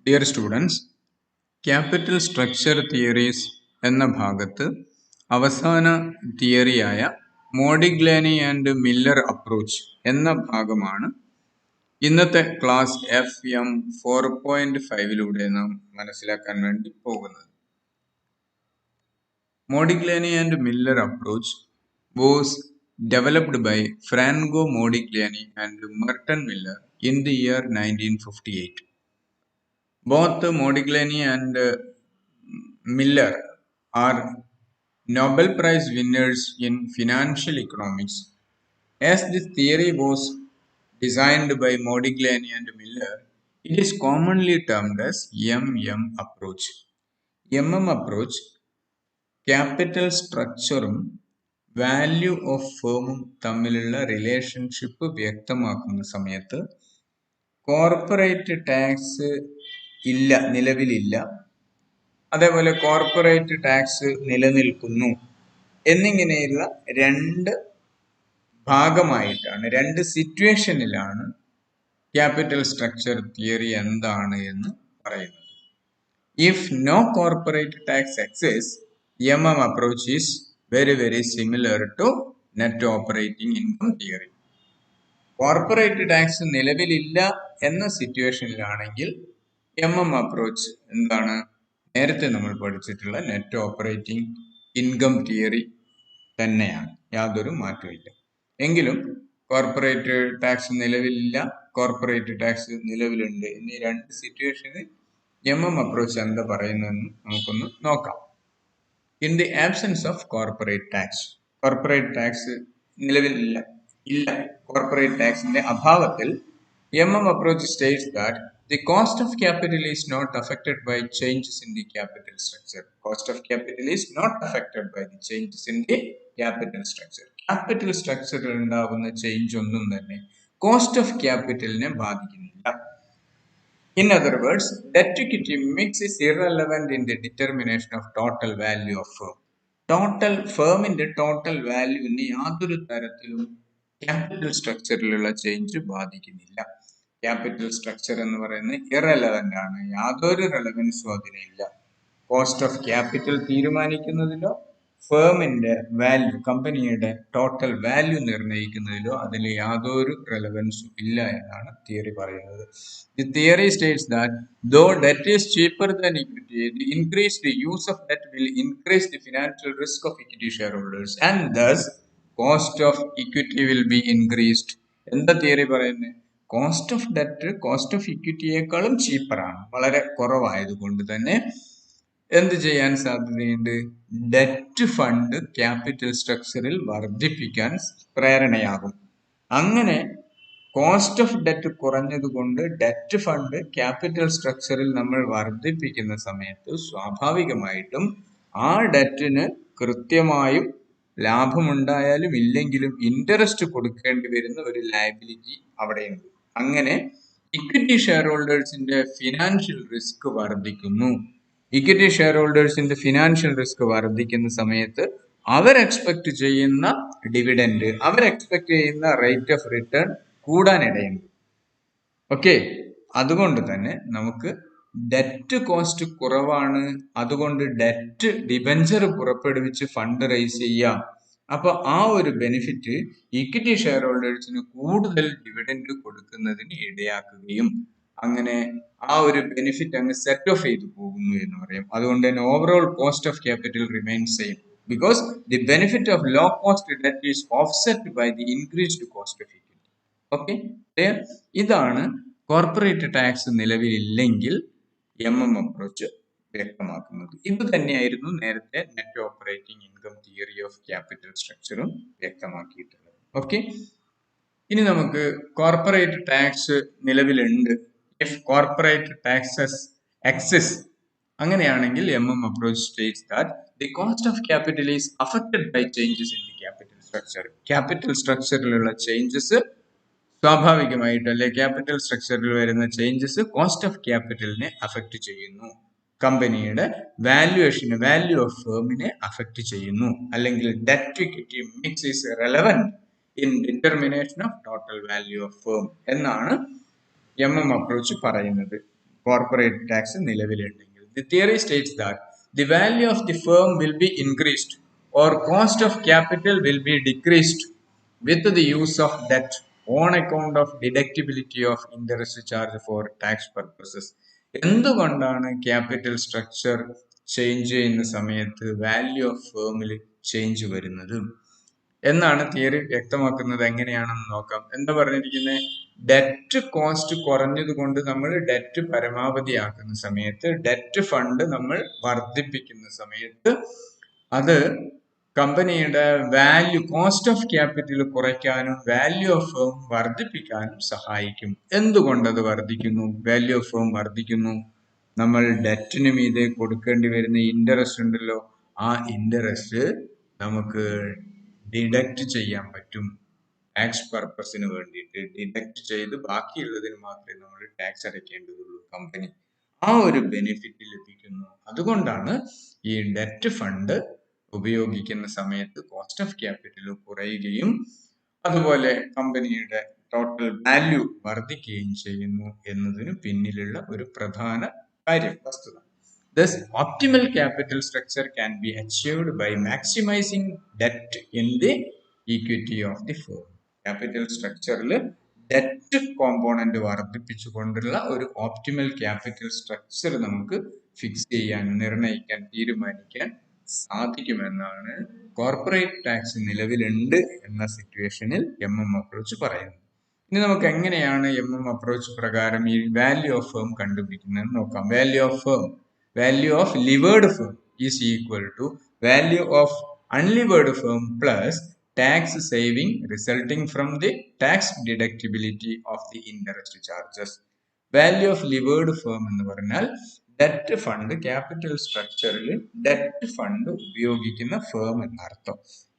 Dear students, Capital Structure Theories എന്ന ഭാഗത്ത് അവസാന തിയറിയായ മോഡിഗ്ലാനി ആൻഡ് മില്ലർ അപ്രോച്ച് എന്ന ഭാഗമാണ് ഇന്നത്തെ ക്ലാസ് FM 4.5 നാം മനസ്സിലാക്കാൻ വേണ്ടി പോകുന്നത്. Modigliani and Miller approach was developed by Franco Modigliani and Merton Miller in the year 1958. Both Modigliani and Miller are Nobel Prize winners in financial economics. As this theory was designed by Modigliani and Miller, it is commonly termed as MM approach. MM approach, capital structure value of ഫേമും തമ്മിലുള്ള relationship വ്യക്തമാക്കുന്ന സമയത്ത് corporate tax നിലവിലില്ല, അതേപോലെ corporate tax നിലനിൽക്കുന്നു എന്നിങ്ങനെയുള്ള രണ്ട് ഭാഗമായിട്ടാണ്, രണ്ട് സിറ്റുവേഷനിലാണ് ക്യാപിറ്റൽ സ്ട്രക്ചർ തിയറി എന്താണ് എന്ന് പറയുന്നത്. If no corporate tax exist, MM approach is very similar to net operating income theory. Corporate tax നിലവിലില്ല എന്ന സിറ്റുവേഷനിലാണെങ്കിൽ MM അപ്രോച്ച് എന്താണ്? നേരത്തെ നമ്മൾ പഠിച്ചിട്ടുള്ള നെറ്റ് ഓപ്പറേറ്റിംഗ് ഇൻകം തിയറി തന്നെയാണ്, യാതൊരു മാറ്റമില്ല. എങ്കിലും കോർപ്പറേറ്റ് ടാക്സ് നിലവിലില്ല, കോർപ്പറേറ്റ് ടാക്സ് നിലവിലുണ്ട് എന്നീ രണ്ട് സിറ്റുവേഷനിൽ MM അപ്രോച്ച് എന്താ പറയുന്നതെന്ന് നമുക്കൊന്ന് നോക്കാം. In the absence of corporate tax, corporate tax നിലവിലില്ല, corporate tax ന്റെ അഭാവത്തിൽ MM approach states that the cost of capital is not affected by changes in the capital structure. Cost of capital is not affected by the changes in the capital structure. Capital structure ൽ ഉണ്ടാകുന്ന change ഒന്നും തന്നെ cost of ക്യാപിറ്റലിനെ ബാധിക്കുന്നില്ല. In other words, debt equity mix is irrelevant in the determination of total value of firm. ഫേമിന്റെ total വാല്യൂവിന് യാതൊരു തരത്തിലും capital സ്ട്രക്ചറിലുള്ള ചേഞ്ച് ബാധിക്കുന്നില്ല. ക്യാപിറ്റൽ സ്ട്രക്ചർ എന്ന് പറയുന്നത് ഇറലവന്റ് ആണ്, യാതൊരു റെലവൻസും അതിനില്ല. കോസ്റ്റ് ഓഫ് ക്യാപിറ്റൽ തീരുമാനിക്കുന്നതിലോ ഫേമിന്റെ വാല്യൂ, കമ്പനിയുടെ ടോട്ടൽ വാല്യൂ നിർണ്ണയിക്കുന്നതിലോ അതിൽ യാതൊരു റെലവൻസും ഇല്ല എന്നാണ് തിയറി പറയുന്നത്. The theory states that though debt is cheaper than equity, the increased use of debt will increase the financial risk of equity shareholders and thus cost of equity will be increased. എന്താ theory പറയുന്നത്? Cost of debt cost of ഇക്വിറ്റിയേക്കാളും ചീപ്പറാണ്, വളരെ കുറവായതുകൊണ്ട് തന്നെ എന്ത് ചെയ്യാൻ സാധ്യതയുണ്ട്? ഡെറ്റ് ഫണ്ട് ക്യാപിറ്റൽ സ്ട്രക്ചറിൽ വർദ്ധിപ്പിക്കാൻ പ്രേരണയാകും. അങ്ങനെ കോസ്റ്റ് ഓഫ് ഡെറ്റ് കുറഞ്ഞതുകൊണ്ട് ഡെറ്റ് ഫണ്ട് ക്യാപിറ്റൽ സ്ട്രക്ചറിൽ നമ്മൾ വർദ്ധിപ്പിക്കുന്ന സമയത്ത് സ്വാഭാവികമായിട്ടും ആ ഡെറ്റിന് കൃത്യമായും ലാഭമുണ്ടായാലും ഇല്ലെങ്കിലും ഇൻട്രസ്റ്റ് കൊടുക്കേണ്ടി വരുന്ന ഒരു ലയബിലിറ്റി അവിടെയുണ്ട്. അങ്ങനെ ഇക്വിറ്റി ഷെയർ ഹോൾഡേഴ്സിന്റെ ഫിനാൻഷ്യൽ റിസ്ക് വർദ്ധിക്കുന്നു. ഇക്വിറ്റി ഷെയർ ഹോൾഡേഴ്സിന്റെ ഫിനാൻഷ്യൽ റിസ്ക് വർദ്ധിക്കുന്ന സമയത്ത് അവർ എക്സ്പെക്ട് ചെയ്യുന്ന ഡിവിഡൻഡ്, അവർ എക്സ്പെക്ട് ചെയ്യുന്ന റേറ്റ് ഓഫ് റിട്ടേൺ കൂടാനിടയുണ്ട്. ഓക്കെ, അതുകൊണ്ട് തന്നെ നമുക്ക് ഡെറ്റ് കോസ്റ്റ് കുറവാണ്, അതുകൊണ്ട് ഡെറ്റ് ഡിബഞ്ചർ പുറപ്പെടുവിച്ച് ഫണ്ട് റൈസ് ചെയ്യാം. അപ്പൊ ആ ഒരു ബെനിഫിറ്റ് ഇക്വിറ്റി ഷെയർ ഹോൾഡേഴ്സിന് കൂടുതൽ ഡിവിഡൻഡ് കൊടുക്കുന്നതിന് ഇടയാക്കുകയും അങ്ങനെ ആ ഒരു ബെനിഫിറ്റ് അങ്ങ് സെറ്റ് ഓഫ് ചെയ്തു പോകുന്നു എന്ന് പറയും. അതുകൊണ്ട് തന്നെ overall cost of capital remains same because the benefit of low cost debt is offset by the increased cost of equity. Okay, ഇതാണ് കോർപ്പറേറ്റ് ടാക്സ് നിലവിലില്ലെങ്കിൽ MM അപ്രോച്ച് വ്യക്തമാക്കുന്നത്. ഇത് തന്നെയായിരുന്നു നേരത്തെ net operating income theory of capital സ്ട്രക്ചറും വ്യക്തമാക്കിയിട്ടുള്ളത്. Okay, ഇനി നമുക്ക് കോർപ്പറേറ്റ് ടാക്സ് നിലവിലുണ്ട്, ഇഫ് കോർപ്പറേറ്റ് ടാക്സസ് എക്സിസ്റ്റ്, അങ്ങനെയാണെങ്കിൽ MM approach states that the cost of capital is affected by changes in the capital structure. Capital സ്ട്രക്ചറിലുള്ള ചേഞ്ചസ് സ്വാഭാവികമായിട്ട് അല്ലെ capital സ്ട്രക്ചറിൽ വരുന്ന ചേഞ്ചസ് കോസ്റ്റ് ഓഫ് ക്യാപിറ്റലിനെ അഫക്റ്റ് ചെയ്യുന്നു, കമ്പനിയുടെ വാല്യുവേഷന്, വാല്യൂ ഓഫ് ഫേമിനെ അഫക്റ്റ് ചെയ്യുന്നു. അല്ലെങ്കിൽ debt equity mix is relevant in determination of total value of firm എന്നാണ് MM അപ്രോച്ച് പറയുന്നത്. കോർപ്പറേറ്റ് ടാക്സ് നിലവിലുണ്ടെങ്കിൽ. The theory states that the value of the firm will be increased or cost of capital will be decreased with the use of debt on account of deductibility of interest charge for tax purposes. എന്തുകൊണ്ടാണ് capital structure change ചെയ്യുന്ന സമയത്ത് value of ഫേമിൽ change വരുന്നത് എന്നാണ് theory വ്യക്തമാക്കുന്നത്. എങ്ങനെയാണെന്ന് നോക്കാം. എന്താ പറഞ്ഞിരിക്കുന്നത്? ഡെറ്റ് കോസ്റ്റ് കുറഞ്ഞത് കൊണ്ട് നമ്മൾ ഡെറ്റ് പരമാവധിയാക്കുന്ന സമയത്ത്, ഡെറ്റ് ഫണ്ട് നമ്മൾ വർദ്ധിപ്പിക്കുന്ന സമയത്ത് അത് കമ്പനിയുടെ വാല്യൂ, കോസ്റ്റ് ഓഫ് ക്യാപിറ്റൽ കുറയ്ക്കാനും വാല്യൂ ഓഫ് ഫേം വർദ്ധിപ്പിക്കാനും സഹായിക്കും. എന്തുകൊണ്ടത് വർദ്ധിക്കുന്നു? വാല്യൂ ഓഫ് ഫേം വർദ്ധിക്കുന്നു. നമ്മൾ ഡെറ്റിന് മീതെ കൊടുക്കേണ്ടി വരുന്ന ഇൻട്രസ്റ്റ് ഉണ്ടല്ലോ, ആ ഇൻട്രസ്റ്റ് നമുക്ക് ഡിഡക്റ്റ് ചെയ്യാൻ പറ്റും. ടാക്സ് പർപ്പസിന് വേണ്ടിയിട്ട് ഡിഡക്റ്റ് ചെയ്ത് ബാക്കിയുള്ളതിന് മാത്രമേ നമ്മൾ ടാക്സ് അടയ്ക്കേണ്ടതുള്ളൂ കമ്പനി. ആ ഒരു ബെനിഫിറ്റ് ലഭിക്കുന്നു. അതുകൊണ്ടാണ് ഈ ഡെറ്റ് ഫണ്ട് ഉപയോഗിക്കുന്ന സമയത്ത് കോസ്റ്റ് ഓഫ് ക്യാപിറ്റൽ കുറയുകയും അതുപോലെ കമ്പനിയുടെ ടോട്ടൽ വാല്യൂ വർദ്ധിക്കുകയും ചെയ്യുന്നു എന്നതിന് പിന്നിലുള്ള ഒരു പ്രധാന കാര്യം, വസ്തുത. Thus, optimal capital structure can be achieved by maximizing debt in the equity of the firm. Capital structure-ൽ ഡെറ്റ് കോമ്പോണന്റ് വർദ്ധിപ്പിച്ചുകൊണ്ടുള്ള ഒരു ഓപ്റ്റിമൽ ക്യാപിറ്റൽ സ്ട്രക്ചർ നമുക്ക് ഫിക്സ് ചെയ്യാൻ, നിർണ്ണയിക്കാൻ, തീരുമാനിക്കാൻ സാധിക്കുമെന്നാണ് കോർപ്പറേറ്റ് ടാക്സ് നിലവിലുണ്ട് എന്ന സിറ്റുവേഷനിൽ അപ്രോച്ച് പറയുന്നത്. ഇനി നമുക്ക് എങ്ങനെയാണ് അപ്രോച്ച് പ്രകാരം ഈ വാല്യൂ ഓഫ് ഫേം കണ്ടുപിടിക്കുന്നത് നോക്കാം. Value of levered firm is equal to value of unlevered firm plus tax saving resulting from the tax deductibility of the interest charges. Value of levered firm എന്ന് പറഞ്ഞാൽ debt fund, capital സ്ട്രക്ചറിൽ debt fund ഉപയോഗിക്കുന്ന firm എന്നർത്ഥം.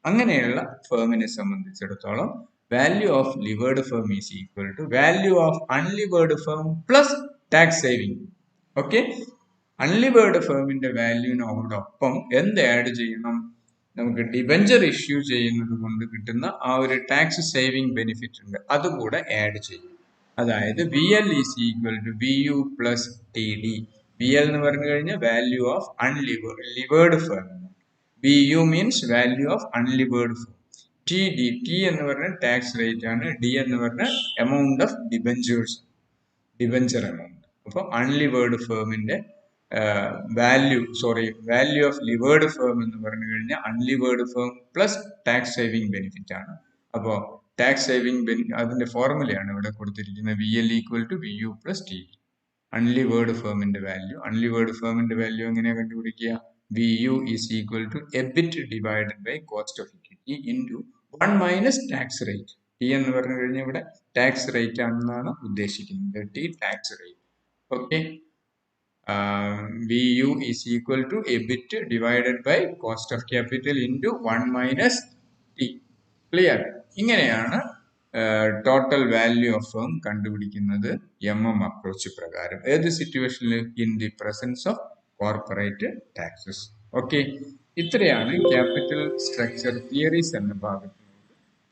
അങ്ങനെയുള്ള ഫേമിനെ സംബന്ധിച്ചിടത്തോളം value of levered firm is equal to value of unlevered firm plus tax saving. Okay, unlevered ഫേമിന്റെ വാല്യൂവിനോടൊപ്പം എന്ത് ആഡ് ചെയ്യണം? നമുക്ക് ഡിബഞ്ചർ ഇഷ്യൂ ചെയ്യുന്നത് കൊണ്ട് കിട്ടുന്ന ആ ഒരു ടാക്സ് സേവിങ് ബെനിഫിറ്റ് ഉണ്ട്, അതുകൂടെ ആഡ് ചെയ്യും. അതായത് VL is equal to VU plus TD. VL എന്ന് പറഞ്ഞു കഴിഞ്ഞാൽ value of levered firm, VU means value of unlevered firm. T എന്ന് പറഞ്ഞാൽ ടാക്സ് റേറ്റ് ആണ്, D എന്ന് പറഞ്ഞാൽ എമൗണ്ട് ഓഫ് ഡിബഞ്ചർ എമൗണ്ട്. അപ്പോൾ അൺലിവേർഡ് ഫേമിന്റെ വാല്യൂ ഓഫ് ലിവേർഡ് ഫേം എന്ന് പറഞ്ഞു കഴിഞ്ഞാൽ unlevered firm plus tax saving benefit ആണ്. അപ്പോൾ ടാക്സ് സേവിങ് അതിന്റെ ഫോർമുലയാണ് ഇവിടെ കൊടുത്തിരിക്കുന്നത്. VL equal to VU plus TD. അൺലിവേർഡ് ഫേമിന്റെ വാല്യൂ എങ്ങനെയാണ് കണ്ടുപിടിക്കുക? VU is equal to EBIT divided by cost of equity into 1 minus tax rate. T എന്ന് പറഞ്ഞു കഴിഞ്ഞാൽ ഇവിടെ ടാക്സ് റേറ്റ് ആണെന്നാണ് ഉദ്ദേശിക്കുന്നത്. T tax rate. Okay, VU is equal to EBIT divided by cost of capital into 1 minus T. Clear? ഇങ്ങനെയാണ് total value of firm കണ്ടുപിടിക്കുന്നത് approach പ്രകാരം. ഏത് സിറ്റുവേഷനിൽ? In the presence of corporate taxes. Okay, ഇത്രയാണ് capital structure theories എന്ന ഭാഗത്ത്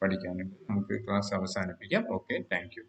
പഠിക്കാനുണ്ട്. നമുക്ക് ക്ലാസ് അവസാനിപ്പിക്കാം. Okay, thank U.